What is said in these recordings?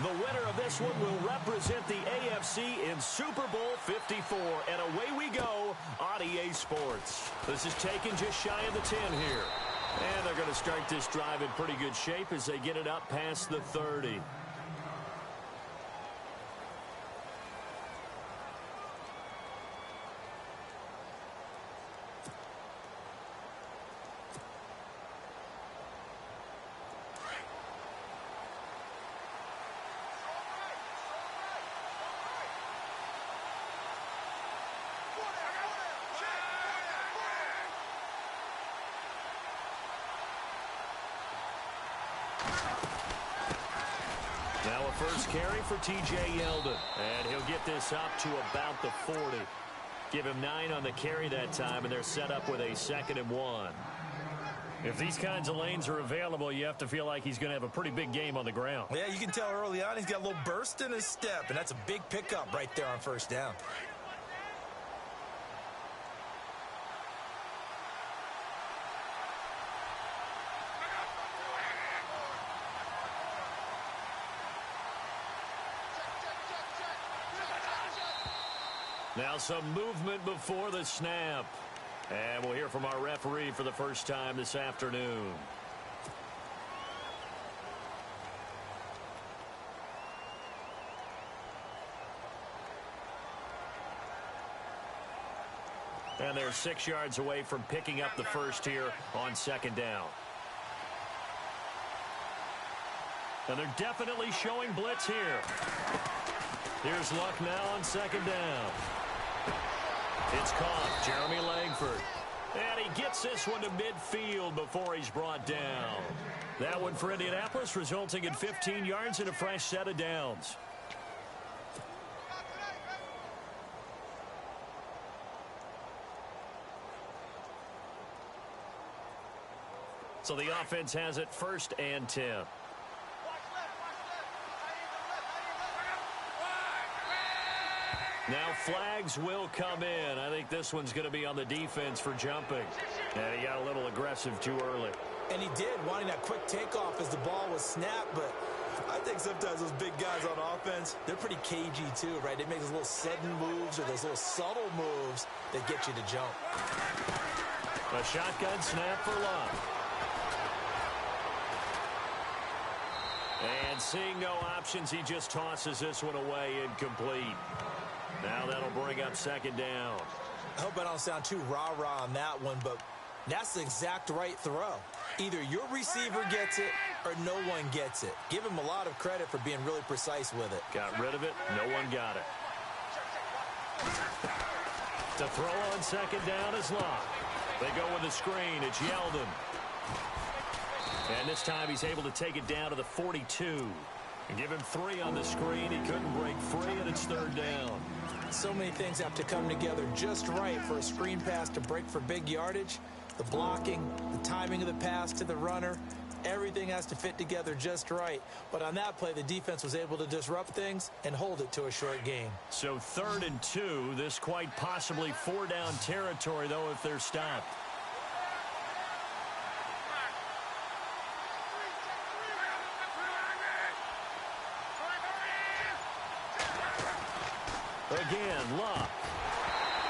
The winner of this one will represent the AFC in Super Bowl 54. And away we go on EA Sports. This is taken just shy of the 10 here. And they're going to start this drive in pretty good shape as they get it up past the 30. Now a first carry for T.J. Yeldon. And he'll get this up to about the 40. Give him 9 on the carry that time, and they're set up with a 2nd and 1. If these kinds of lanes are available, you have to feel like he's going to have a pretty big game on the ground. Yeah, you can tell early on he's got a little burst in his step, and that's a big pickup right there on first down. Now some movement before the snap. And we'll hear from our referee for the first time this afternoon. And they're 6 yards away from picking up the first here on 2nd down. And they're definitely showing blitz here. Here's Luck now on 2nd down. It's caught, Jeremy Langford. And he gets this one to midfield before he's brought down. That one for Indianapolis, resulting in 15 yards and a fresh set of downs. So the offense has it 1st and 10. Now flags will come in. I think this one's going to be on the defense for jumping. And he got a little aggressive too early. And he did, wanting that quick takeoff as the ball was snapped. But I think sometimes those big guys on offense, they're pretty cagey too, right? They make those little sudden moves or those little subtle moves that get you to jump. A shotgun snap for Luck. And seeing no options, he just tosses this one away incomplete. Now that'll bring up 2nd down. I hope I don't sound too rah-rah on that one, but that's the exact right throw. Either your receiver gets it or no one gets it. Give him a lot of credit for being really precise with it. Got rid of it. No one got it. To throw on 2nd down is Locke. They go with the screen. It's Yeldon. And this time he's able to take it down to the 42. And give him 3 on the screen. He couldn't break free, and it's 3rd down. So many things have to come together just right for a screen pass to break for big yardage. The blocking, the timing of the pass to the runner, everything has to fit together just right. But on that play, the defense was able to disrupt things and hold it to a short game. So 3rd and 2. This quite possibly 4-down territory, though, if they're stopped. Again, Luck.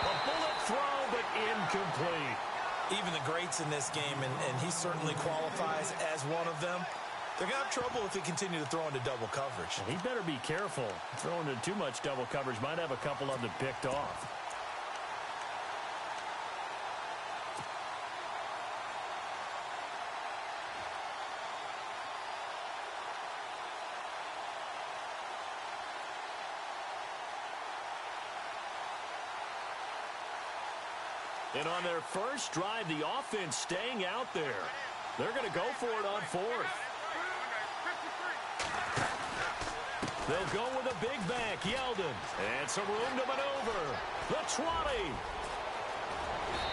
A bullet throw, but incomplete. Even the greats in this game, and he certainly qualifies as one of them, they're going to have trouble if they continue to throw into double coverage. He better be careful. Throwing into too much double coverage might have a couple of them picked off. And on their first drive, the offense staying out there. They're going to go for it on 4th. They'll go with a big back, Yeldon. And some room to maneuver. The 20.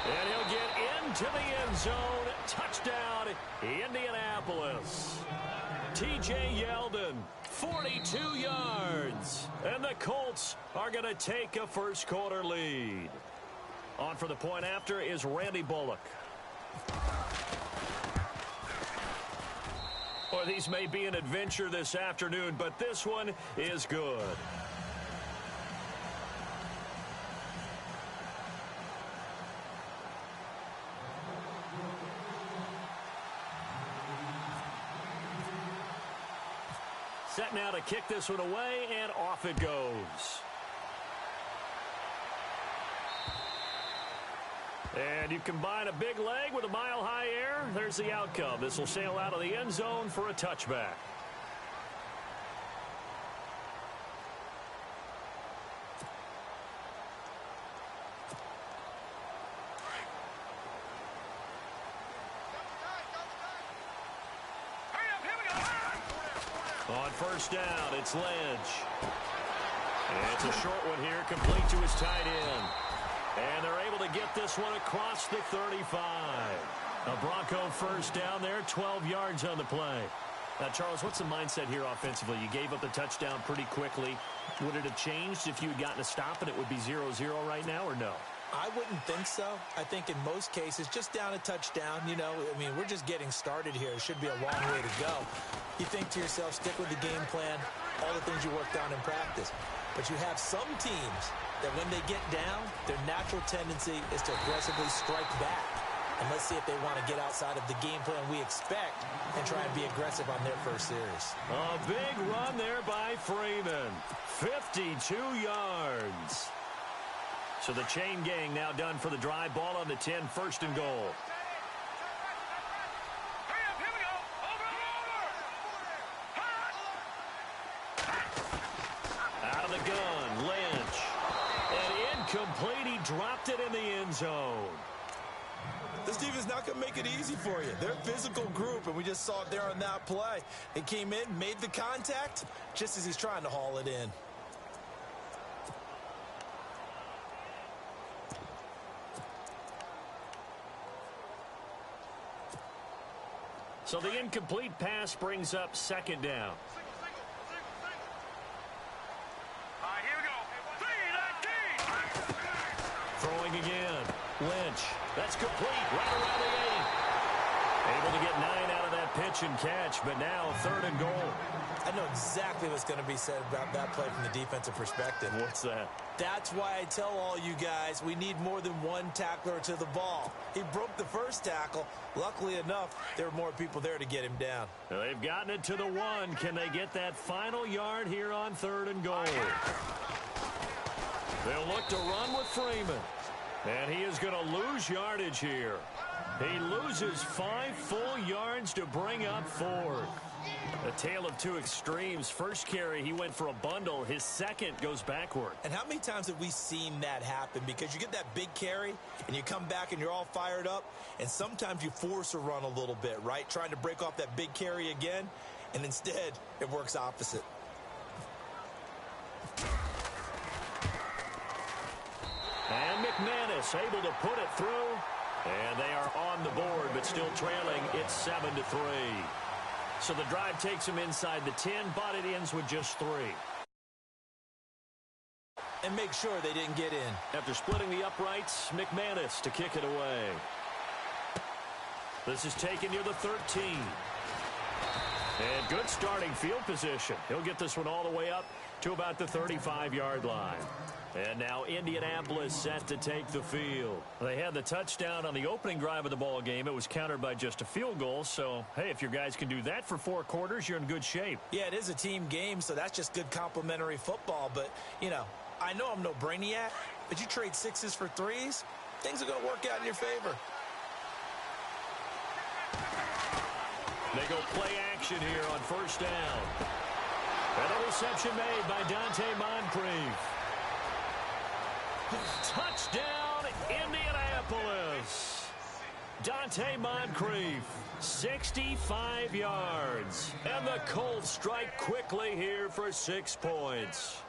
And he'll get into the end zone. Touchdown, Indianapolis. T.J. Yeldon, 42 yards. And the Colts are going to take a first-quarter lead. On for the point after is Randy Bullock. Well, these may be an adventure this afternoon, but this one is good. Set now to kick this one away, and off it goes. And you combine a big leg with a mile-high air, there's the outcome. This will sail out of the end zone for a touchback. On first down, it's Lynch. And it's a short one here, complete to his tight end. And they're able to get this one across the 35. A Bronco first down there, 12 yards on the play. Now, Charles, what's the mindset here offensively? You gave up the touchdown pretty quickly. Would it have changed if you had gotten a stop and it would be 0-0 right now, or no? I wouldn't think so. I think in most cases, just down a touchdown, you know, I mean, we're just getting started here. It should be a long way to go. You think to yourself, stick with the game plan, all the things you worked on in practice. But you have some teams that when they get down, their natural tendency is to aggressively strike back. And let's see if they want to get outside of the game plan we expect and try and be aggressive on their first series. A big run there by Freeman. 52 yards. So the chain gang now done for the drive. Ball on the 10, first and goal. Out of the gun, Lynch. And incomplete, he dropped it in the end zone. This defense not going to make it easy for you. They're a physical group, and we just saw it there on that play. They came in, made the contact, just as he's trying to haul it in. So the incomplete pass brings up second down. Throwing again. Lynch. That's complete. Right around the 8. Able to get 9 out of that pitch and catch, but now third and goal. I know exactly what's going to be said about that play from the defensive perspective. What's that? That's why I tell all you guys we need more than one tackler to the ball. He broke the first tackle. Luckily enough, there were more people there to get him down. Well, they've gotten it to the 1. Can they get that final yard here on third and goal? They'll look to run with Freeman. And he is going to lose yardage here. He loses 5 full yards to bring up fourth. A tale of two extremes. First carry, he went for a bundle. His second goes backward. And how many times have we seen that happen? Because you get that big carry, and you come back and you're all fired up, and sometimes you force a run a little bit, right? Trying to break off that big carry again, and instead, it works opposite. And McManus able to put it through. And they are on the board, but still trailing. It's 7-3. So the drive takes them inside the 10, but it ends with just 3. And make sure they didn't get in. After splitting the uprights, McManus to kick it away. This is taken near the 13. And good starting field position. He'll get this one all the way up to about the 35-yard line. And now Indianapolis set to take the field. They had the touchdown on the opening drive of the ball game. It was countered by just a field goal. So, hey, if your guys can do that for 4 quarters, you're in good shape. Yeah, it is a team game, so that's just good complimentary football. But, you know, I know I'm no brainiac, but you trade 6s for 3s, things are going to work out in your favor. They go play action here on first down. And a reception made by Dante Moncrief. Touchdown, Indianapolis. Dante Moncrief, 65 yards. And the Colts strike quickly here for 6 points.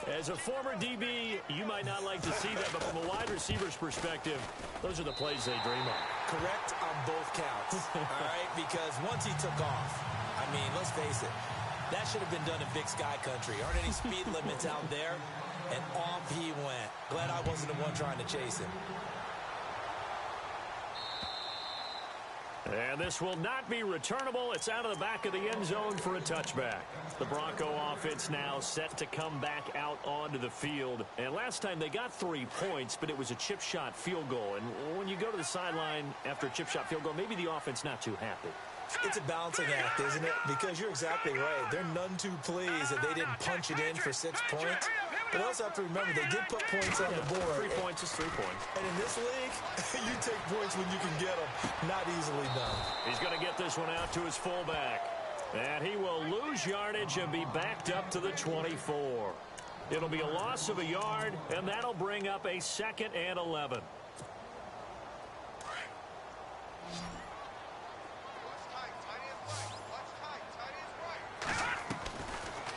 As a former DB, you might not like to see that, but from a wide receiver's perspective, those are the plays they dream of. Correct on both counts, all right? Because once he took off, I mean, let's face it, that should have been done in Big Sky Country. Aren't any speed limits out there? And off he went. Glad I wasn't the one trying to chase him. And this will not be returnable. It's out of the back of the end zone for a touchback. The Bronco offense now set to come back out onto the field. And last time they got 3 points, but it was a chip shot field goal. And when you go to the sideline after a chip shot field goal, maybe the offense not too happy. It's a balancing act, isn't it? Because you're exactly right. They're none too pleased that they didn't punch it in for 6 points. But also have to remember, they did put points on the board. 3 points is 3 points. And in this league, you take points when you can get them. Not easily done. He's going to get this one out to his fullback. And he will lose yardage and be backed up to the 24. It'll be a loss of a yard, and that'll bring up a 2nd and 11.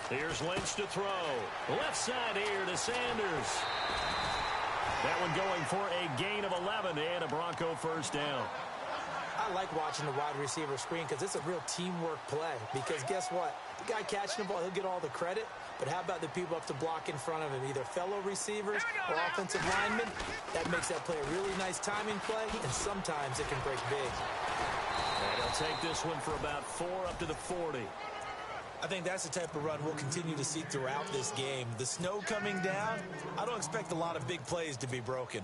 Here's Lynch to throw. Left side here to Sanders. That one going for a gain of 11 and a Bronco first down. I like watching the wide receiver screen because it's a real teamwork play. Because guess what? The guy catching the ball, he'll get all the credit. But how about the people up to block in front of him, either fellow receivers or offensive linemen? That makes that play a really nice timing play, and sometimes it can break big. And he'll take this one for about 4 up to the 40. I think that's the type of run we'll continue to see throughout this game. The snow coming down, I don't expect a lot of big plays to be broken.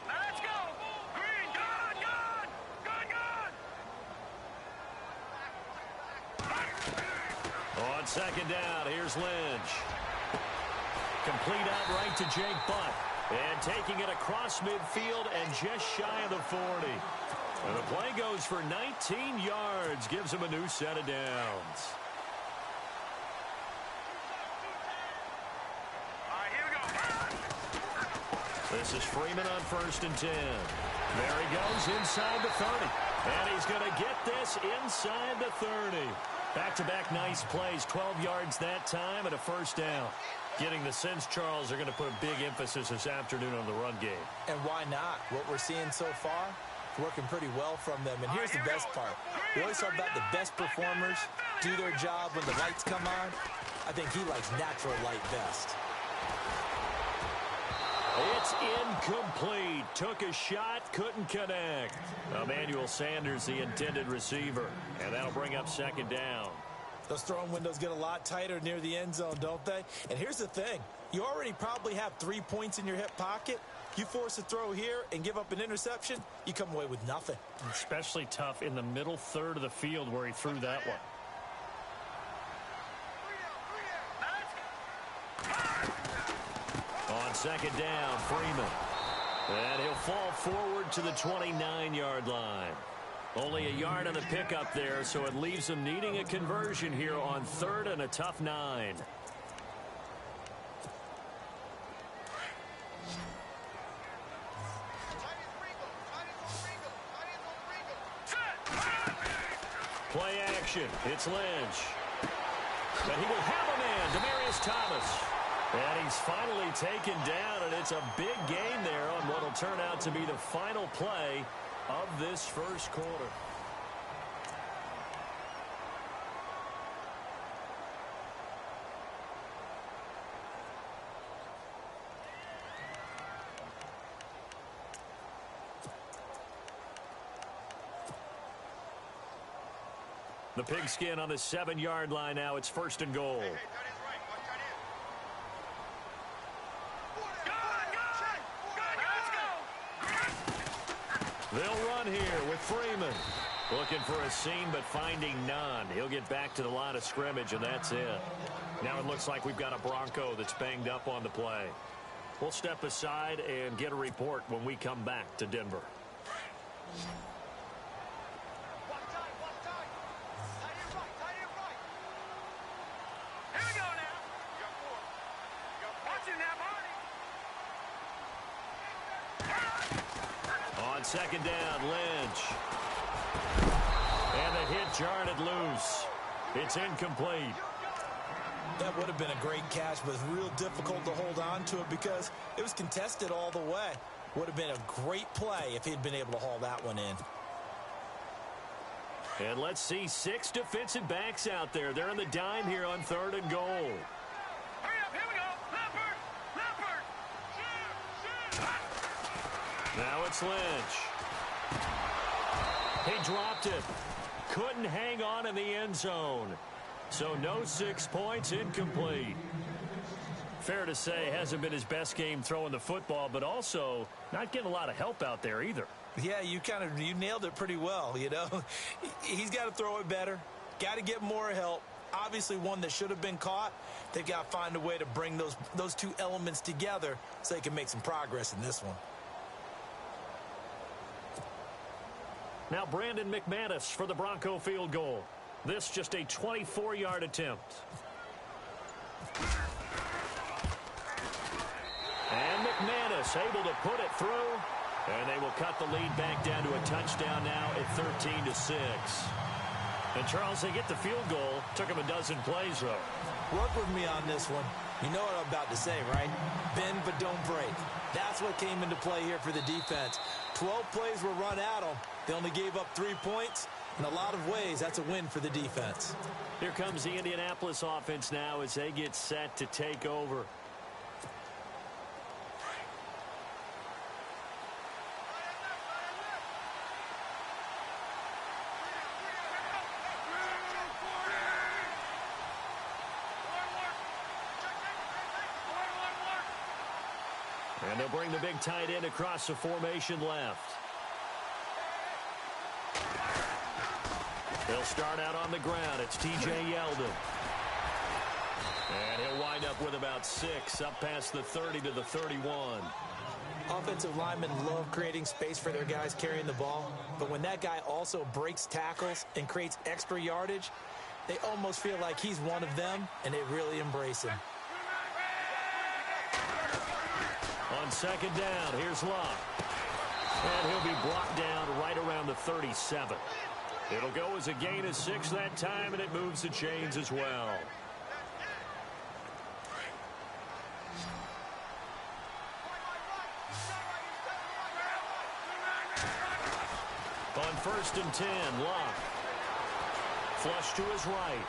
Let's go! Green, good! On second down, here's Lynch. Complete out right to Jake Butt. And taking it across midfield and just shy of the 40. And the play goes for 19 yards. Gives him a new set of downs. All right, here we go. This is Freeman on 1st and 10. There he goes inside the 30. And he's going to get this inside the 30. Back-to-back nice plays. 12 yards that time and a first down. Getting the sense Charles are going to put a big emphasis this afternoon on the run game. And why not? What we're seeing so far, it's working pretty well from them. And here's the best part. We always talk about the best performers do their job when the lights come on. I think he likes natural light best. It's incomplete. Took a shot, couldn't connect. Emmanuel Sanders, the intended receiver. And that'll bring up 2nd down. Those throwing windows get a lot tighter near the end zone, don't they? And here's the thing. You already probably have 3 points in your hip pocket. You force a throw here and give up an interception, you come away with nothing. Especially tough in the middle third of the field where he threw that one. On 2nd down, Freeman. And he'll fall forward to the 29-yard line. Only a yard on the pickup there, so it leaves him needing a conversion here on 3rd and a tough 9. Play action. It's Lynch. And he will have a man, Demaryius Thomas. And he's finally taken down, and it's a big gain there on what will turn out to be the final play of this first quarter. The pigskin on the 7-yard line now. It's 1st and goal. They'll run here with Freeman. Looking for a seam, but finding none. He'll get back to the line of scrimmage, and that's it. Now it looks like we've got a Bronco that's banged up on the play. We'll step aside and get a report when we come back to Denver. On 2nd down, Lynch. And the hit jarred loose. It's incomplete. That would have been a great catch, but it's real difficult to hold on to it because it was contested all the way. Would have been a great play if he'd been able to haul that one in. And let's see 6 defensive backs out there. They're in the dime here on 3rd and goal. Hurry up, here we go. Leopard. Now it's Lynch. He dropped it. Couldn't hang on in the end zone. So no 6 points, incomplete. Fair to say, hasn't been his best game throwing the football, but also not getting a lot of help out there either. Yeah, you nailed it pretty well, you know. He's got to throw it better. Got to get more help. Obviously one that should have been caught. They've got to find a way to bring those two elements together so they can make some progress in this one. Now Brandon McManus for the Bronco field goal. This just a 24-yard attempt. And McManus able to put it through. And they will cut the lead back down to a touchdown now at 13-6. And Charles, they get the field goal. Took him a dozen plays, though. Work with me on this one. You know what I'm about to say, right? Bend but don't break. That's what came into play here for the defense. 12 plays were run at them. They only gave up 3 points. In a lot of ways, that's a win for the defense. Here comes the Indianapolis offense now as they get set to take over. And they'll bring the big tight end across the formation left. They'll start out on the ground. It's T.J. Yeldon. And he'll wind up with about 6 up past the 30 to the 31. Offensive linemen love creating space for their guys carrying the ball. But when that guy also breaks tackles and creates extra yardage, they almost feel like he's one of them, and they really embrace him. On 2nd down, here's Luck. And he'll be brought down right around the 37. It'll go as a gain of 6 that time, and it moves the chains as well. On 1st and 10, Luck. Flush to his right.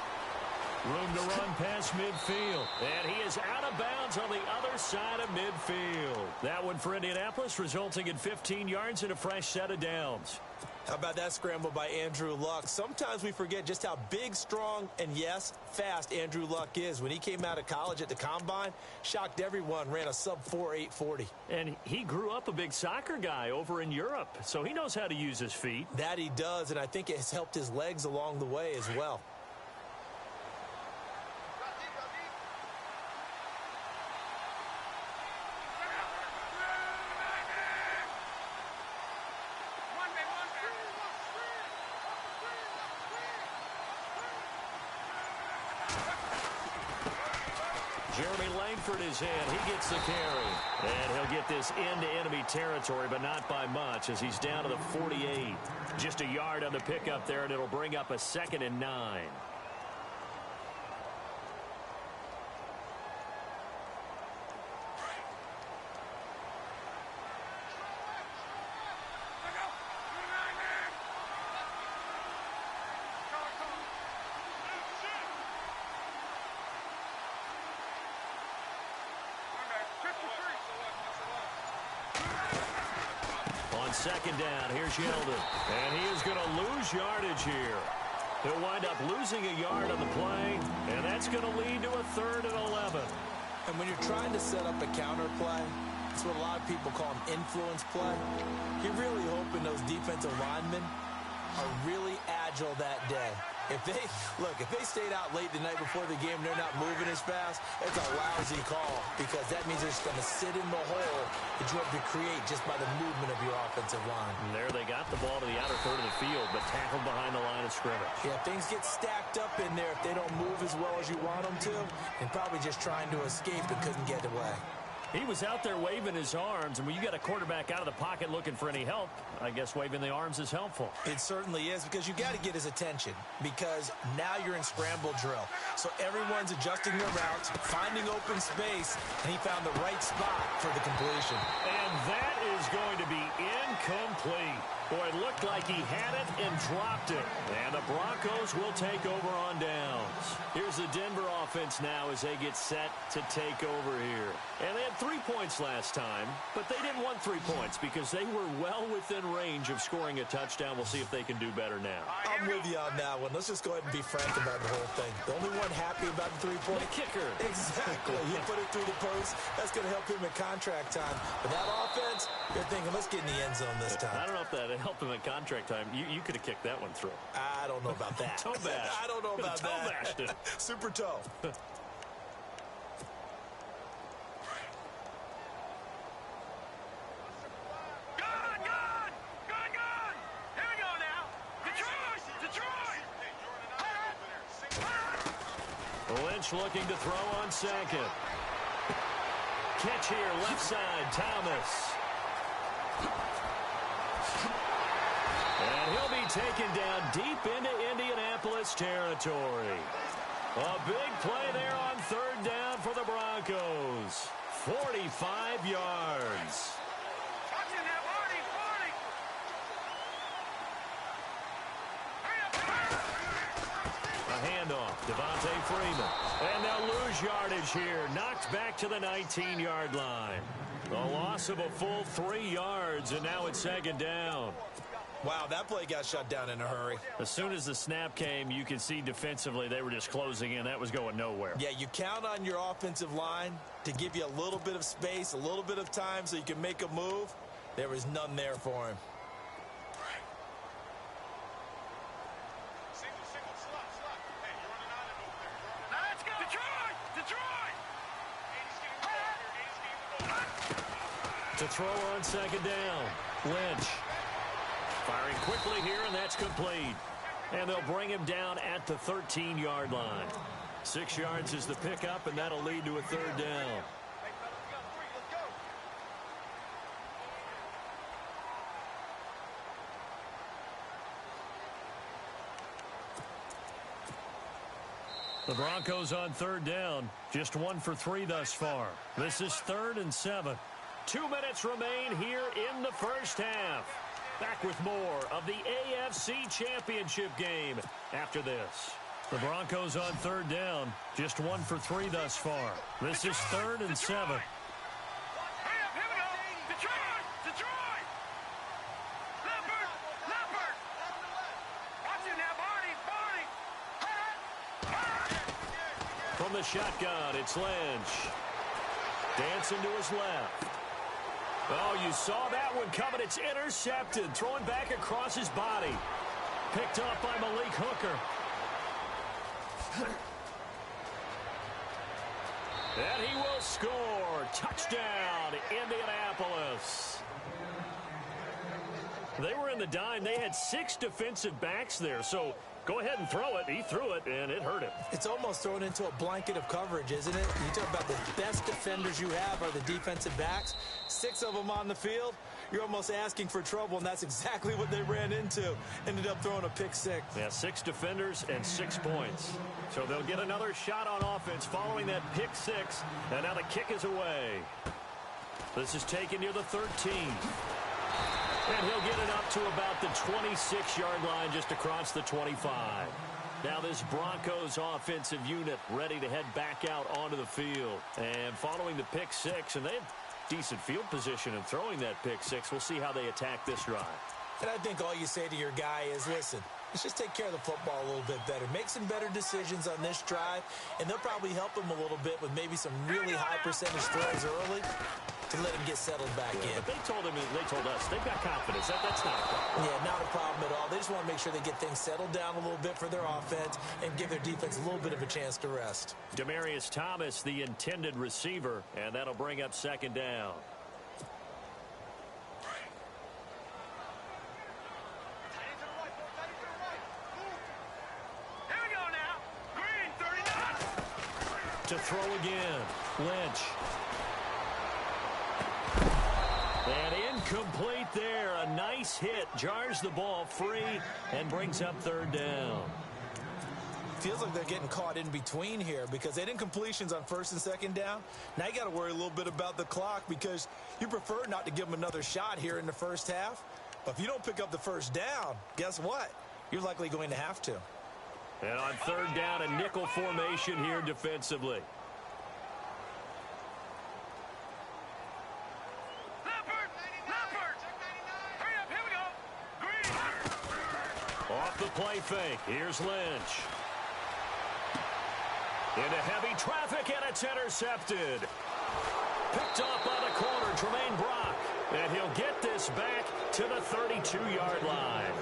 Room to run past midfield. And he is out of bounds on the other side of midfield. That one for Indianapolis, resulting in 15 yards and a fresh set of downs. How about that scramble by Andrew Luck? Sometimes we forget just how big, strong, and yes, fast Andrew Luck is. When he came out of college at the Combine, shocked everyone, ran a sub-4 840. And he grew up a big soccer guy over in Europe, so he knows how to use his feet. That he does, and I think it has helped his legs along the way as well. Jeremy Langford is in. He gets the carry. And he'll get this into enemy territory, but not by much as he's down to the 48. Just a yard on the pickup there, and it'll bring up a 2nd and 9. On 2nd down, here's Yeldon. And he is going to lose yardage here. He'll wind up losing a yard on the play, and that's going to lead to a 3rd and 11. And when you're trying to set up a counter play, it's what a lot of people call an influence play. You're really hoping those defensive linemen are really agile that day. If they stayed out late the night before the game and they're not moving as fast, it's a lousy call because that means they're just going to sit in the hole that you have to create just by the movement of your offensive line. And there they got the ball to the outer third of the field, but tackled behind the line of scrimmage. Yeah, things get stacked up in there if they don't move as well as you want them to, and probably just trying to escape and couldn't get away. He was out there waving his arms, and when you got a quarterback out of the pocket looking for any help, I guess waving the arms is helpful. It certainly is, because you got to get his attention, because now you're in scramble drill. So everyone's adjusting their routes, finding open space, and he found the right spot for the completion. And that is going to be incomplete. Boy, it looked like he had it and dropped it. And the Broncos will take over on downs. Here's the Denver offense now as they get set to take over here. And they had 3 points last time, but they didn't want 3 points because they were well within range of scoring a touchdown. We'll see if they can do better now. I'm with you on that one. Let's just go ahead and be frank about the whole thing. The only one happy about the 3-point. The kicker. Exactly. He put it through the post. That's going to help him at contract time. But that offense, you're thinking, let's get in the end zone this time. I don't know if that helped him at contract time. You could have kicked that one through. I don't know about that. Toe bash. I don't know about toe that. Bashed it. Super toe. Good, good. Good, good. Here we go now. Detroit. Detroit. Lynch looking to throw on second. Catch here, left side, Thomas. And he'll be taken down deep into Indianapolis territory. A big play there on third down for the Broncos. 45 yards. Watching that, Marty. A handoff, Devontae Freeman. And they'll lose yardage here. Knocked back to the 19-yard line. A loss of a full 3 yards, and now it's second down. Wow, that play got shut down in a hurry. As soon as the snap came, you could see defensively they were just closing in. That was going nowhere. Yeah, you count on your offensive line to give you a little bit of space, a little bit of time so you can make a move. There was none there for him. Now let's go. Detroit. To throw on second down, Lynch. Firing quickly here, and that's complete. And they'll bring him down at the 13-yard line. 6 yards is the pickup, and that'll lead to a third down. The Broncos on third down. Just 1 for 3 thus far. This is 3rd and 7. 2 minutes remain here in the first half. Back with more of the AFC Championship game after this. The Broncos on third down. Just 1 for 3 thus far. This is 3rd and 7. Hurry up, here we go. Detroit. Leopard. Watching now, Marty. From the shotgun, it's Lynch. Dancing to his left. Oh, you saw that one coming. It's intercepted. Throwing back across his body. Picked up by Malik Hooker. And he will score. Touchdown, Indianapolis. They were in the dime. They had 6 defensive backs there. So go ahead and throw it. He threw it, and it hurt him. It's almost thrown into a blanket of coverage, isn't it? You talk about the best defenders you have are the defensive backs. 6 of them on the field. You're almost asking for trouble, and that's exactly what they ran into. Ended up throwing a pick 6. Yeah, 6 defenders and 6 points. So they'll get another shot on offense following that pick 6. And now the kick is away. This is taken near the 13. And he'll get it up to about the 26-yard line, just across the 25. Now this Broncos offensive unit ready to head back out onto the field. And following the pick 6, and they have decent field position in throwing that pick 6. We'll see how they attack this drive. And I think all you say to your guy is, listen, let's just take care of the football a little bit better. Make some better decisions on this drive, and they'll probably help him a little bit with maybe some really high percentage throws early to let him get settled back in. But they told us, they've got confidence. That's not a problem. Yeah, not a problem at all. They just want to make sure they get things settled down a little bit for their offense and give their defense a little bit of a chance to rest. Demaryius Thomas, the intended receiver, and that'll bring up second down. Here we go now. Green, 39. To throw again, Lynch. Incomplete there. A nice hit. Jars the ball free and brings up third down. Feels like they're getting caught in between here because they didn't completions on first and second down. Now you got to worry a little bit about the clock because you prefer not to give them another shot here in the first half. But if you don't pick up the first down, guess what? You're likely going to have to. And on third down, a nickel formation here defensively. Off the play fake. Here's Lynch. Into heavy traffic, and it's intercepted. Picked off by the corner, Tremaine Brock. And he'll get this back to the 32-yard line.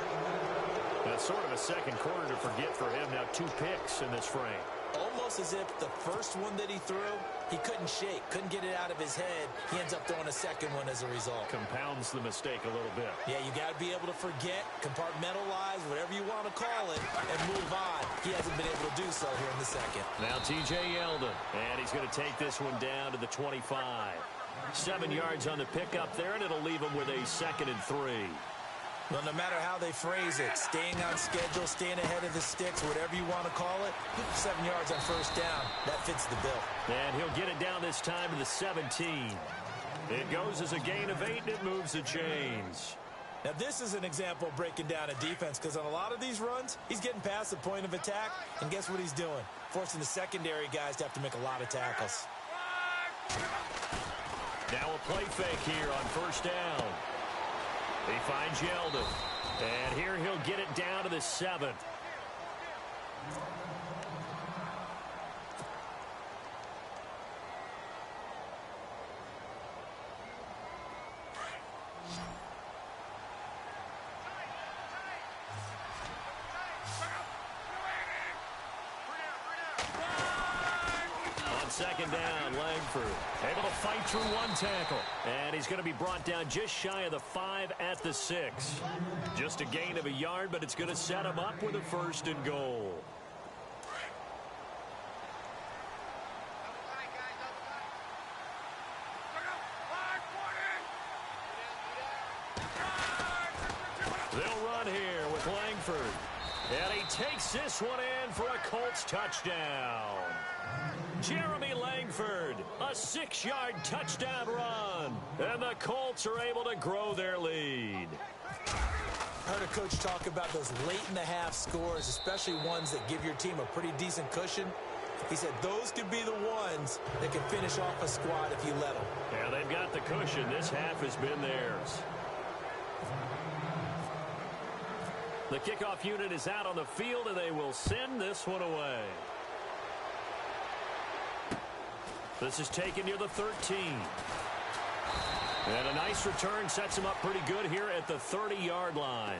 That's sort of a second quarter to forget for him. Now 2 picks in this frame. Almost as if the first one that he threw, he couldn't shake, couldn't get it out of his head. He ends up throwing a second one as a result. Compounds the mistake a little bit. Yeah, you got to be able to forget, compartmentalize, whatever you want to call it, and move on. He hasn't been able to do so here in the second. Now T.J. Yeldon, and he's going to take this one down to the 25. 7 yards on the pickup there, and it'll leave him with a 2nd and 3. Well, no matter how they phrase it, staying on schedule, staying ahead of the sticks, whatever you want to call it, 7 yards on first down, that fits the bill. And he'll get it down this time to the 17. It goes as a gain of 8, and it moves the chains. Now, this is an example of breaking down a defense because on a lot of these runs, he's getting past the point of attack, and guess what he's doing? Forcing the secondary guys to have to make a lot of tackles. Now a play fake here on first down. He finds Yeldon. And here he'll get it down to the 7. Second down, Langford able to fight through one tackle. And he's going to be brought down just shy of the 5 at the 6. Just a gain of a yard, but it's going to set him up with a 1st and goal. They'll run here with Langford. And he takes this one in for a Colts touchdown. Jeremy Langford, a 6-yard touchdown run. And the Colts are able to grow their lead. I heard a coach talk about those late-in-the-half scores, especially ones that give your team a pretty decent cushion. He said those could be the ones that can finish off a squad if you let them. Yeah, they've got the cushion. This half has been theirs. The kickoff unit is out on the field, and they will send this one away. This is taken near the 13. And a nice return sets him up pretty good here at the 30-yard line.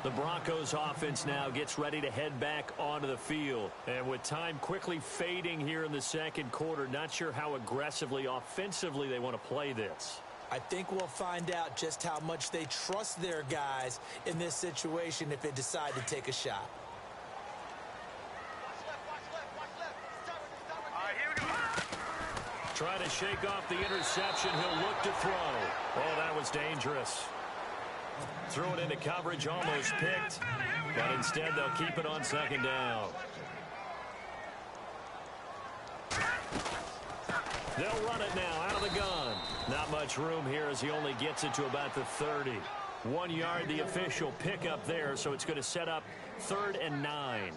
The Broncos offense now gets ready to head back onto the field. And with time quickly fading here in the second quarter, not sure how aggressively, offensively they want to play this. I think we'll find out just how much they trust their guys in this situation if they decide to take a shot. Trying to shake off the interception. He'll look to throw. Oh, that was dangerous. Threw it into coverage, almost picked. But instead, they'll keep it on second down. They'll run it now out of the gun. Not much room here as he only gets it to about the 30. 1 yard, the official pickup there, so it's going to set up 3rd and 9.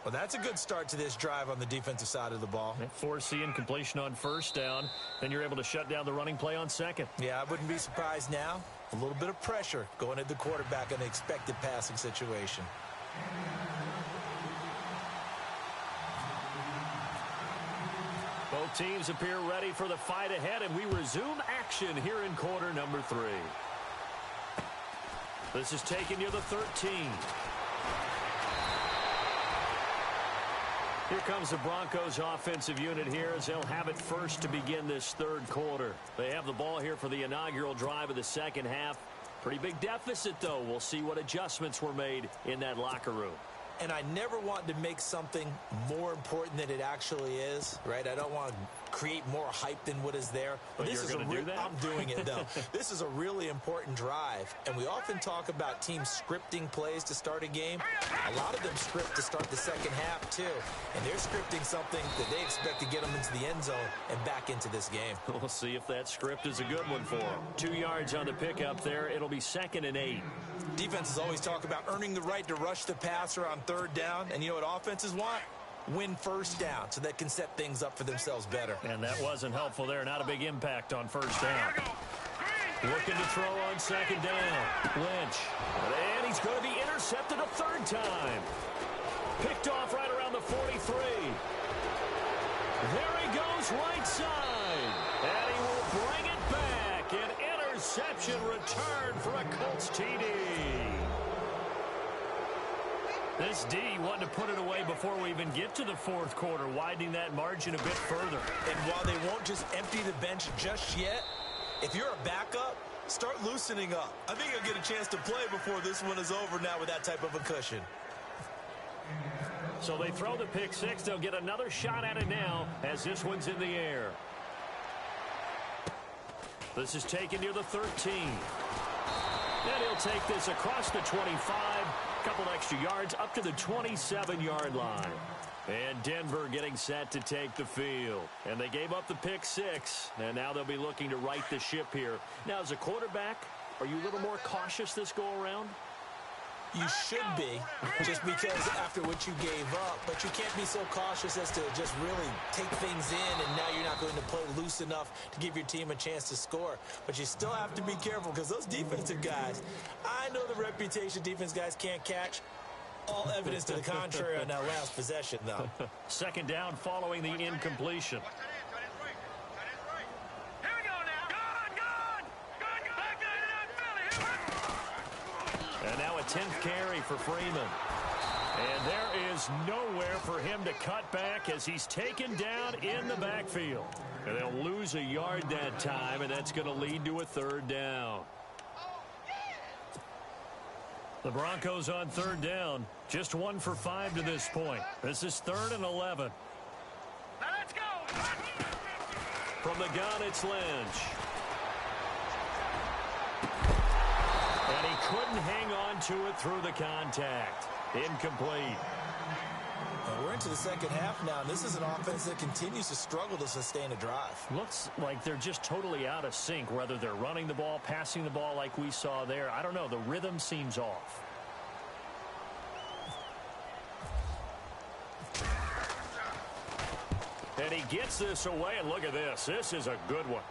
Well, that's a good start to this drive on the defensive side of the ball. Forcing completion on first down. Then you're able to shut down the running play on second. Yeah, I wouldn't be surprised now. A little bit of pressure going at the quarterback in an expected passing situation. Both teams appear ready for the fight ahead, and we resume action here in quarter number 3. This is taken near the 13. Here comes the Broncos offensive unit here as they'll have it first to begin this third quarter. They have the ball here for the inaugural drive of the second half. Pretty big deficit, though. We'll see what adjustments were made in that locker room. And I never want to make something more important than it actually is, right? I don't want to create more hype than what is there. But this you're is going to do that? I'm doing it. though. This is a really important drive, and we often talk about teams scripting plays to start a game. A lot of them script to start the second half, too, and they're scripting something that they expect to get them into the end zone and back into this game. We'll see if that script is a good one for them. 2 yards on the pickup there. It'll be 2nd and 8. Defenses always talk about earning the right to rush the passer on 3rd down, and you know what offenses want? Win 1st down so they can set things up for themselves better. And that wasn't helpful there. Not a big impact on 1st down. Looking to throw on 2nd down. Lynch. And he's going to be intercepted a 3rd time. Picked off right around the 43. There he goes right side. And he will bring it back. An interception return for a Colts TD. This D wanted to put it away before we even get to the 4th quarter, widening that margin a bit further. And while they won't just empty the bench just yet, if you're a backup, start loosening up. I think you'll get a chance to play before this one is over now with that type of a cushion. So they throw the pick 6. They'll get another shot at it now as this one's in the air. This is taken near the 13. And he'll take this across the 25. Couple extra yards up to the 27-yard line. And Denver getting set to take the field. And they gave up the pick 6. And now they'll be looking to right the ship here. Now, as a quarterback, are you a little more cautious this go-around? You should be, just because after what you gave up. But you can't be so cautious as to just really take things in, and now you're not going to play loose enough to give your team a chance to score. But you still have to be careful because those defensive guys, I know the reputation defense guys can't catch. All evidence to the contrary on that last possession, though. 2nd down following the incompletion. And now a 10th carry for Freeman. And there is nowhere for him to cut back as he's taken down in the backfield. And they'll lose a yard that time, and that's going to lead to a 3rd down. The Broncos on 3rd down. Just 1 for 5 to this point. This is 3rd and 11. Let's go! From the gun, it's Lynch. And he couldn't hang on to it through the contact. Incomplete. We're into the second half now, and this is an offense that continues to struggle to sustain a drive. Looks like they're just totally out of sync, whether they're running the ball, passing the ball like we saw there. I don't know. The rhythm seems off. And he gets this away, and look at this. This is a good one.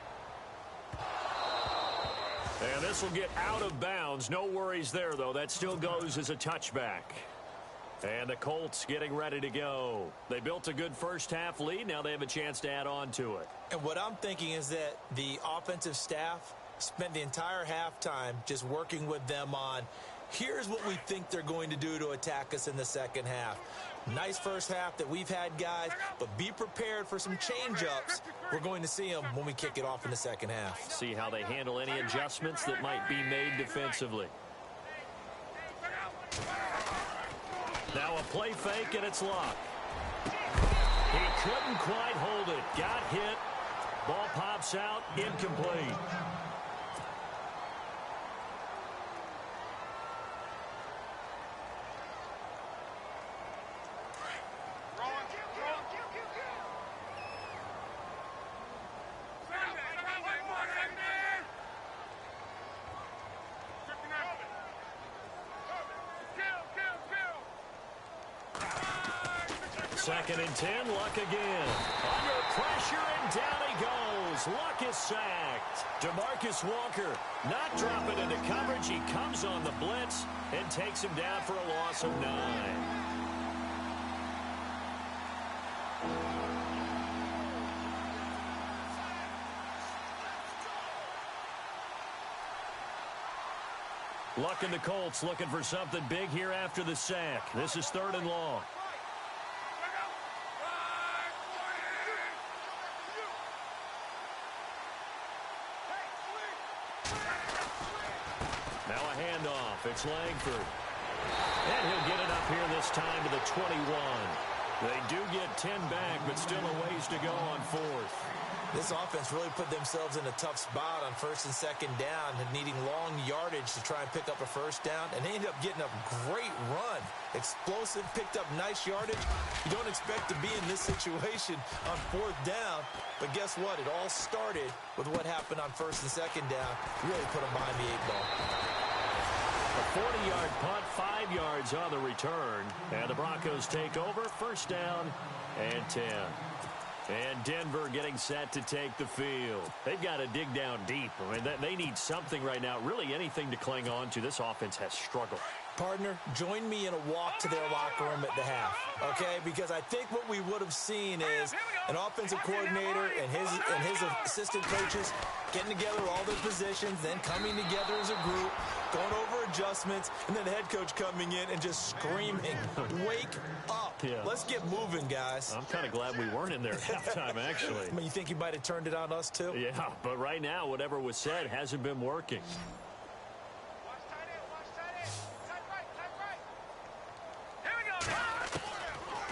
And this will get out of bounds. No worries there, though. That still goes as a touchback. And the Colts getting ready to go. They built a good first half lead. Now they have a chance to add on to it. And what I'm thinking is that the offensive staff spent the entire halftime just working with them on, here's what we think they're going to do to attack us in the second half. Nice first half that we've had, guys, but be prepared for some change-ups. We're going to see them when we kick it off in the second half. See how they handle any adjustments that might be made defensively. Now a play fake, and it's Luck. He couldn't quite hold it. Got hit. Ball pops out. Incomplete. Second and 10, Luck again. Under pressure, and down he goes. Luck is sacked. DeMarcus Walker not dropping into coverage. He comes on the blitz and takes him down for a loss of 9. Luck and the Colts looking for something big here after the sack. This is 3rd and long. Now a handoff. It's Langford. And he'll get it up here this time to the 21. They do get 10 back, but still a ways to go on fourth. This offense really put themselves in a tough spot on first and second down and needing long yardage to try and pick up a first down, and they ended up getting a great run. Explosive, picked up nice yardage. You don't expect to be in this situation on fourth down, but guess what? It all started with what happened on first and second down. Really put them behind the 8 ball. A 40-yard punt, 5 yards on the return, and the Broncos take over, first down and 10. And Denver getting set to take the field. They've got to dig down deep. I mean, they need something right now, really anything to cling on to. This offense has struggled. Partner, join me in a walk to their locker room at the half, okay? Because I think what we would have seen is an offensive coordinator and his assistant coaches getting together all their positions, then coming together as a group, going over adjustments, and then the head coach coming in and just screaming, wake up. Yeah. Let's get moving, guys. I'm kind of glad we weren't in there at halftime, actually. I mean, you think he might have turned it on us, too? Yeah, but right now, whatever was said hasn't been working.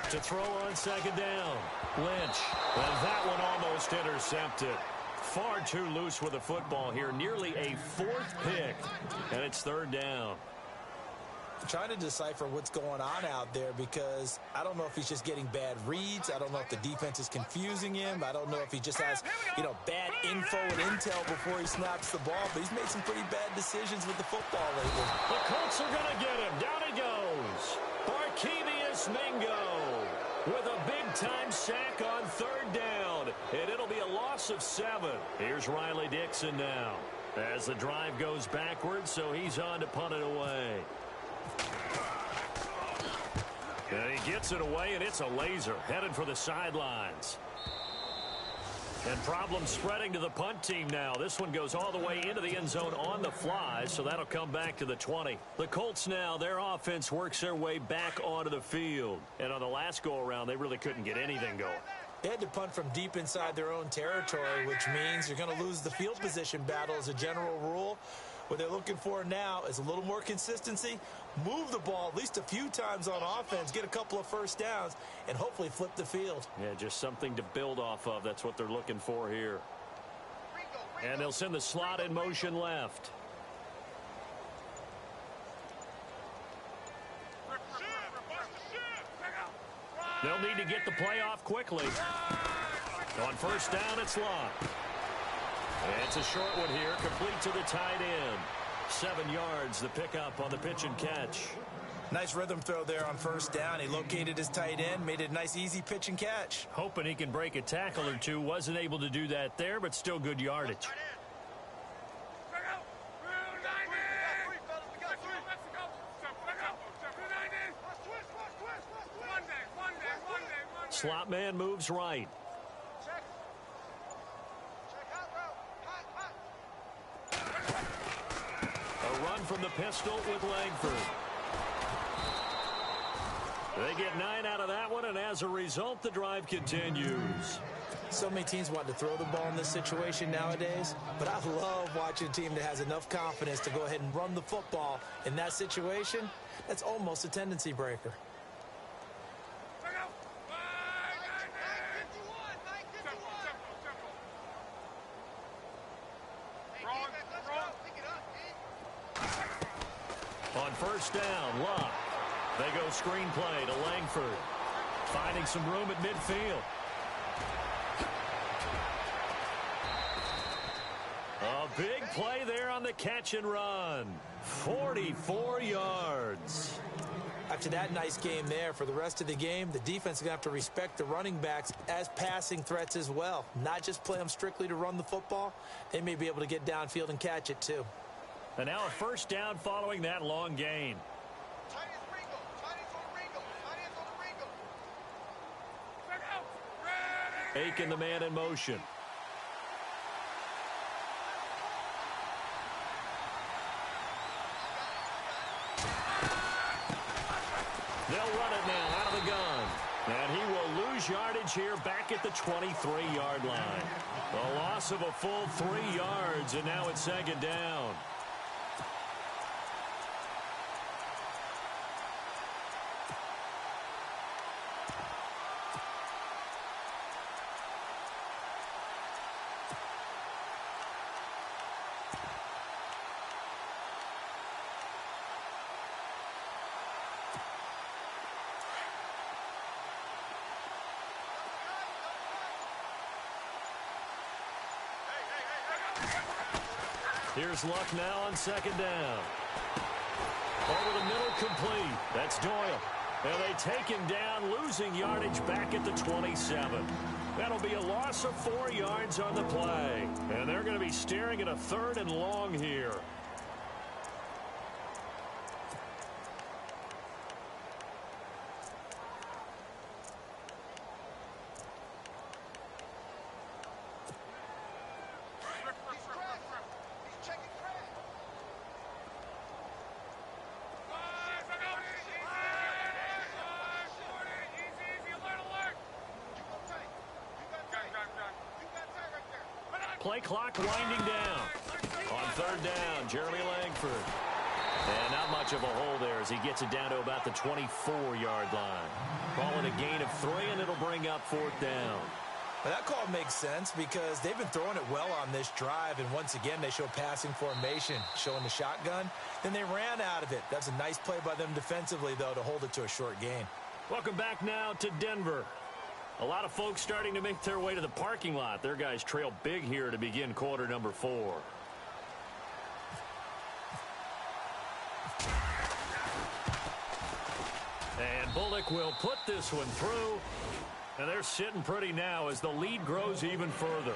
To throw on second down. Lynch. And that one almost intercepted. Far too loose with the football here. Nearly a fourth pick. And it's third down. I'm trying to decipher what's going on out there because I don't know if he's just getting bad reads. I don't know if the defense is confusing him. I don't know if he just has, bad info and intel before he snaps the ball. But he's made some pretty bad decisions with the football lately. The Colts are going to get him. Down he goes. Barkevius Mingo with a big-time sack on third down, and it'll be a loss of 7. Here's Riley Dixon now as the drive goes backwards, so he's on to punt it away. And he gets it away, and it's a laser headed for the sidelines. And problems spreading to the punt team now. This one goes all the way into the end zone on the fly, so that'll come back to the 20. The Colts now, their offense works their way back onto the field. And on the last go-around, they really couldn't get anything going. They had to punt from deep inside their own territory, which means you're going to lose the field position battle as a general rule. What they're looking for now is a little more consistency, move the ball at least a few times on offense, get a couple of first downs, and hopefully flip the field. Yeah, just something to build off of. That's what they're looking for here. And they'll send the slot in motion left. They'll need to get the play off quickly. On first down, it's Locke. It's a short one here, complete to the tight end. 7 yards, the pickup on the pitch and catch. Nice rhythm throw there on first down. He located his tight end, made it a nice, easy pitch and catch. Hoping he can break a tackle or two. Wasn't able to do that there, but still good yardage. Slot man moves right. A run from the pistol with Langford. They get 9 out of that one, and as a result, the drive continues. So many teams want to throw the ball in this situation nowadays, but I love watching a team that has enough confidence to go ahead and run the football. In that situation, that's almost a tendency breaker. On first down, Locke. They go screenplay to Langford. Finding some room at midfield. A big play there on the catch and run. 44 yards. After that nice game there, for the rest of the game, the defense is going to have to respect the running backs as passing threats as well. Not just play them strictly to run the football. They may be able to get downfield and catch it too. And now a first down following that long gain. Aiken, the man in motion. They'll run it now out of the gun. And he will lose yardage here back at the 23-yard line. A loss of a full 3 yards, and now it's second down. Here's Luck now on second down. Over the middle, complete. That's Doyle. And they take him down, losing yardage back at the 27. That'll be a loss of 4 yards on the play. And they're going to be staring at a 3rd and long here. Play clock winding down. On 3rd down, Jeremy Langford. And not much of a hole there as he gets it down to about the 24-yard line. Call it a gain of 3, and it'll bring up 4th down. Well, that call makes sense because they've been throwing it well on this drive, and once again, they show passing formation, showing the shotgun. Then they ran out of it. That's a nice play by them defensively, though, to hold it to a short gain. Welcome back now to Denver. A lot of folks starting to make their way to the parking lot. Their guys trail big here to begin quarter number 4. And Bullock will put this one through. And they're sitting pretty now as the lead grows even further.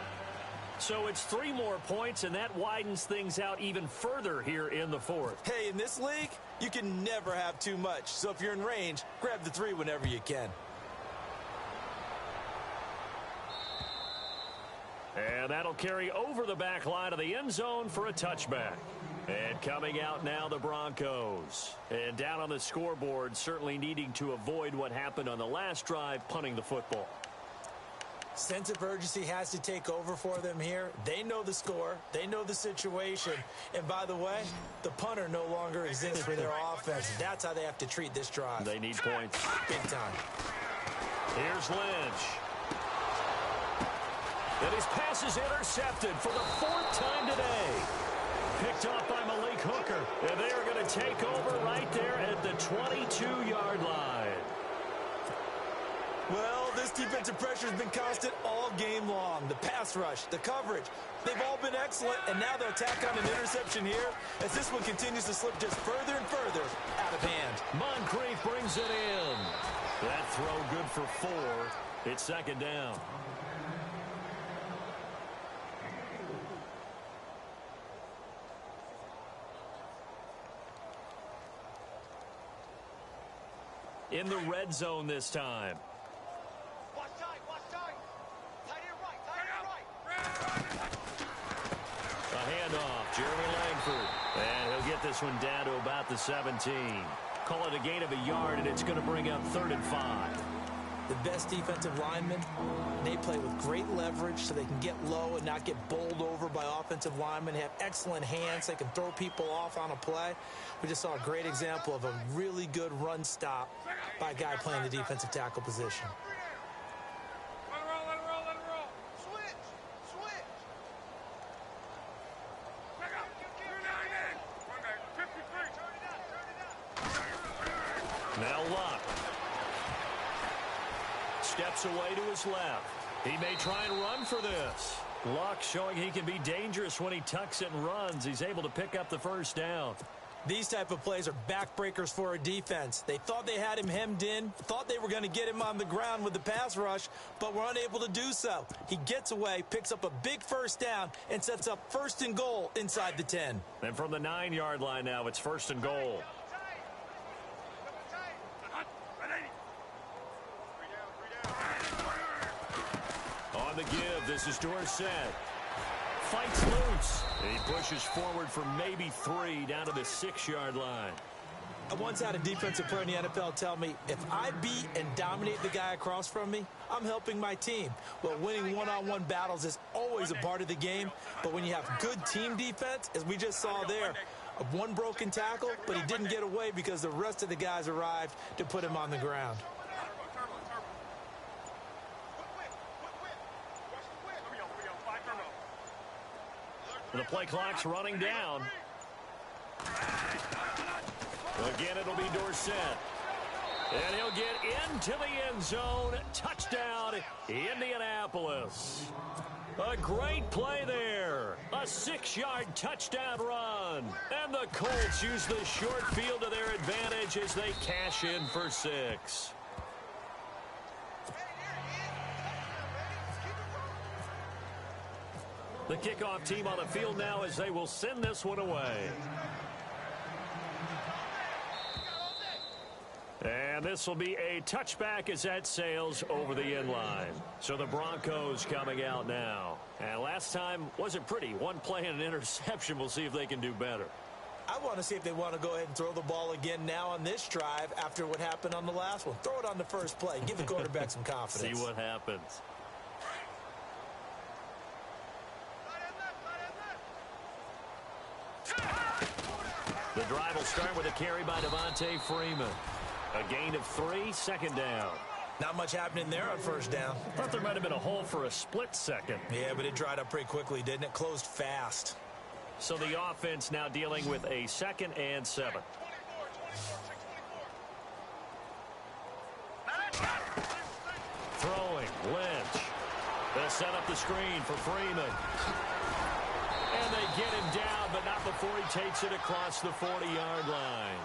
So it's 3 more points, and that widens things out even further here in the 4th. Hey, in this league, you can never have too much. So if you're in range, grab the 3 whenever you can. And that'll carry over the back line of the end zone for a touchback. And coming out now, the Broncos. And down on the scoreboard, certainly needing to avoid what happened on the last drive, punting the football. Sense of urgency has to take over for them here. They know the score. They know the situation. And by the way, the punter no longer exists for their offense. That's how they have to treat this drive. They need points. Big time. Here's Lynch. And his pass is intercepted for the 4th time today. Picked off by Malik Hooker. And they are going to take over right there at the 22-yard line. Well, this defensive pressure has been constant all game long. The pass rush, the coverage, they've all been excellent, and now they'll tack on an interception here as this one continues to slip just further and further out of hand. Moncrief brings it in. That throw good for 4. It's 2nd down. In the red zone this time. Watch tight, watch tight. Tight end right, tight end right. A handoff, Jeremy Langford. And he'll get this one down to about the 17. Call it a gain of a yard, and it's going to bring up 3rd and 5. The best defensive linemen, they play with great leverage so they can get low and not get bowled over by offensive linemen. They have excellent hands. They can throw people off on a play. We just saw a great example of a really good run stop by a guy playing the defensive tackle position. Let it roll, let it roll, let it roll. Switch, switch. Back up. You're down in. Okay, 53. Turn it up, turn it up. Now Luck. Steps away to his left. He may try and run for this. Luck showing he can be dangerous when he tucks it and runs. He's able to pick up the 1st down. These type of plays are backbreakers for a defense. They thought they had him hemmed in, thought they were going to get him on the ground with the pass rush, but were unable to do so. He gets away, picks up a big 1st down, and sets up 1st and goal inside the 10. And from the 9-yard line now, it's 1st and goal. On the give, this is Dorsett. Fights loose. He pushes forward for maybe 3 down to the 6-yard line. I once had a defensive player in the NFL tell me, if I beat and dominate the guy across from me, I'm helping my team. Well, winning one-on-one battles is always a part of the game, but when you have good team defense, as we just saw there, one broken tackle, but he didn't get away because the rest of the guys arrived to put him on the ground. The play clock's running down. Again, it'll be Dorsett. And he'll get into the end zone. Touchdown, Indianapolis. A great play there. A 6-yard touchdown run. And the Colts use the short field to their advantage as they cash in for 6. The kickoff team on the field now as they will send this one away. And this will be a touchback as that sails over the end line. So the Broncos coming out now. And last time wasn't pretty. One play and an interception. We'll see if they can do better. I want to see if they want to go ahead and throw the ball again now on this drive after what happened on the last one. Throw it on the first play. Give the quarterback some confidence. See what happens. The drive will start with a carry by Devontae Freeman. A gain of 3, second down. Not much happening there on first down. Thought there might have been a hole for a split second. Yeah, but it dried up pretty quickly, didn't it? Closed fast. So the offense now dealing with a 2nd and 7. Throwing, Lynch. They'll set up the screen for Freeman. And they get him down, but not before he takes it across the 40-yard line.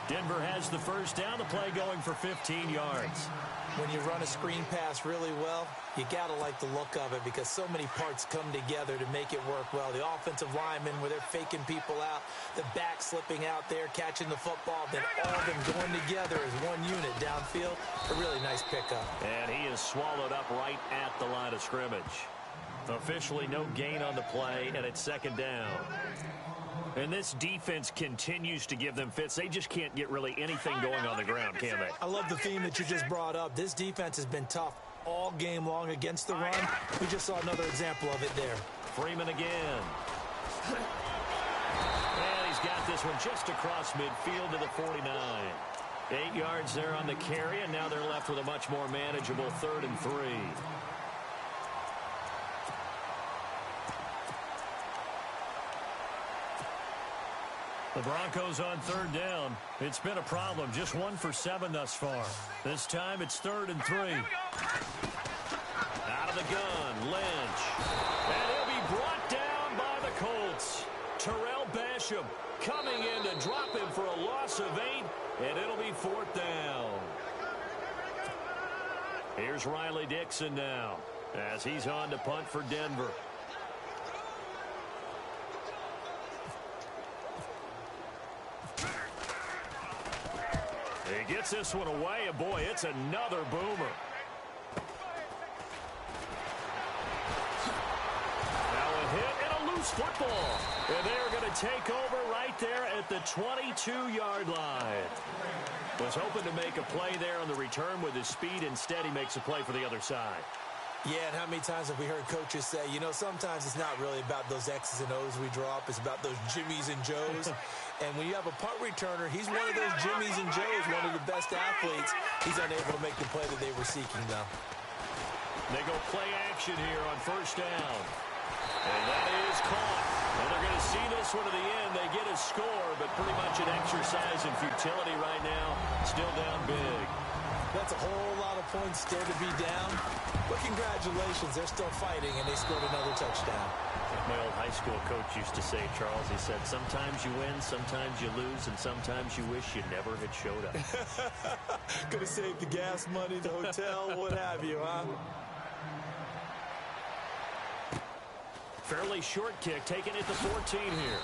Denver has the first down, the play going for 15 yards. When you run a screen pass really well, you got to like the look of it because so many parts come together to make it work well. The offensive linemen, where they're faking people out, the back slipping out there, catching the football, then all of them going together as one unit downfield. A really nice pickup. And he is swallowed up right at the line of scrimmage. Officially no gain on the play, and it's second down. And this defense continues to give them fits. They just can't get really anything going on the ground, can they? I love the theme that you just brought up. This defense has been tough all game long against the run. We just saw another example of it there. Freeman again. And he's got this one just across midfield to the 49. 8 yards there on the carry, and now they're left with a much more manageable 3rd and 3. The Broncos on 3rd down. It's been a problem. Just 1 for 7 thus far. This time it's 3rd and 3. Out of the gun, Lynch. And he'll be brought down by the Colts. Terrell Basham coming in to drop him for a loss of 8, and it'll be 4th down. Here's Riley Dixon now as he's on to punt for Denver. He gets this one away, and boy, it's another boomer. Now a hit and a loose football. And they're going to take over right there at the 22-yard line. Was hoping to make a play there on the return with his speed. Instead, he makes a play for the other side. Yeah, and how many times have we heard coaches say, you know, sometimes it's not really about those X's and O's we drop. It's about those Jimmies and Joes. And when you have a punt returner, he's one of those Jimmies and Joes, one of the best athletes. He's unable to make the play that they were seeking, though. They go play action here on first down. And that is caught. And they're going to see this one to the end. They get a score, but pretty much an exercise in futility right now. Still down big. That's a whole lot of points still to be down. But congratulations, they're still fighting, and they scored another touchdown. My old high school coach used to say, Charles, he said, sometimes you win, sometimes you lose, and sometimes you wish you never had showed up. Gonna save the gas money, the hotel, what have you, huh? Fairly short kick, taking it to 14 here.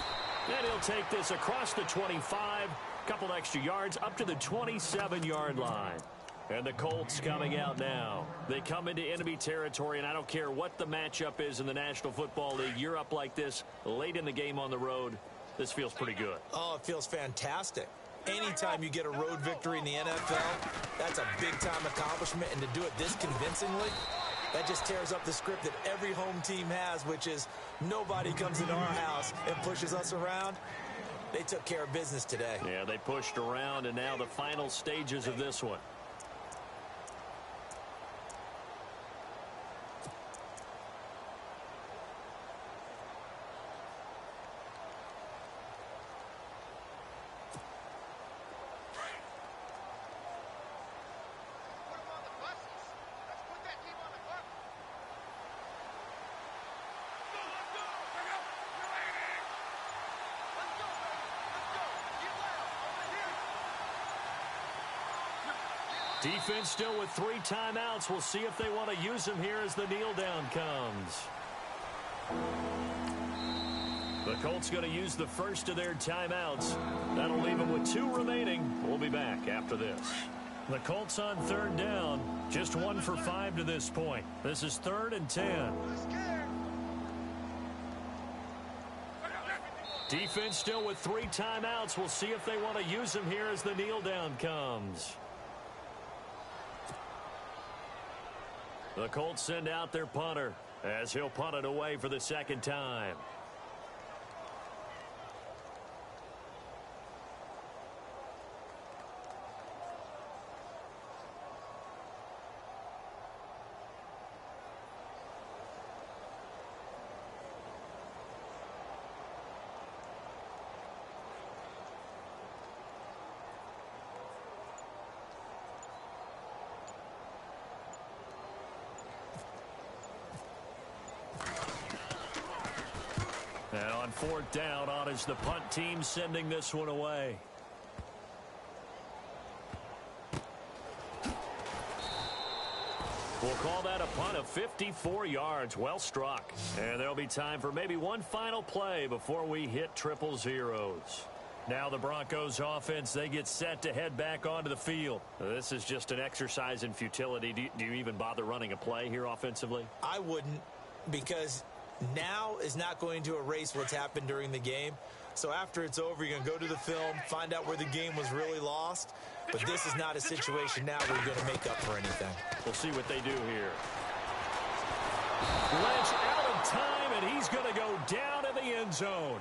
And he'll take this across the 25, couple extra yards, up to the 27-yard line. And the Colts coming out now. They come into enemy territory, and I don't care what the matchup is in the National Football League. You're up like this late in the game on the road. This feels pretty good. Oh, it feels fantastic. Anytime you get a road victory in the NFL, that's a big-time accomplishment. And to do it this convincingly, that just tears up the script that every home team has, which is nobody comes into our house and pushes us around. They took care of business today. Yeah, they pushed around, and now the final stages of this one. Defense still with 3 timeouts. We'll see if they want to use them here as the kneel down comes. The Colts going to use the first of their timeouts. That'll leave them with 2 remaining. We'll be back after this. The Colts on 3rd down. Just 1 for 5 to this point. This is 3rd and 10. Defense still with 3 timeouts. We'll see if they want to use them here as the kneel down comes. The Colts send out their punter as he'll punt it away for the 2nd time. And on 4th down, on is the punt team sending this one away. We'll call that a punt of 54 yards. Well struck. And there'll be time for maybe one final play before we hit 000. Now the Broncos offense, they get set to head back onto the field. This is just an exercise in futility. Do you even bother running a play here offensively? I wouldn't, because now is not going to erase what's happened during the game. So after it's over, you're going to go to the film, find out where the game was really lost. But this is not a situation now where you're going to make up for anything. We'll see what they do here. Lynch out of time, and he's going to go down in the end zone.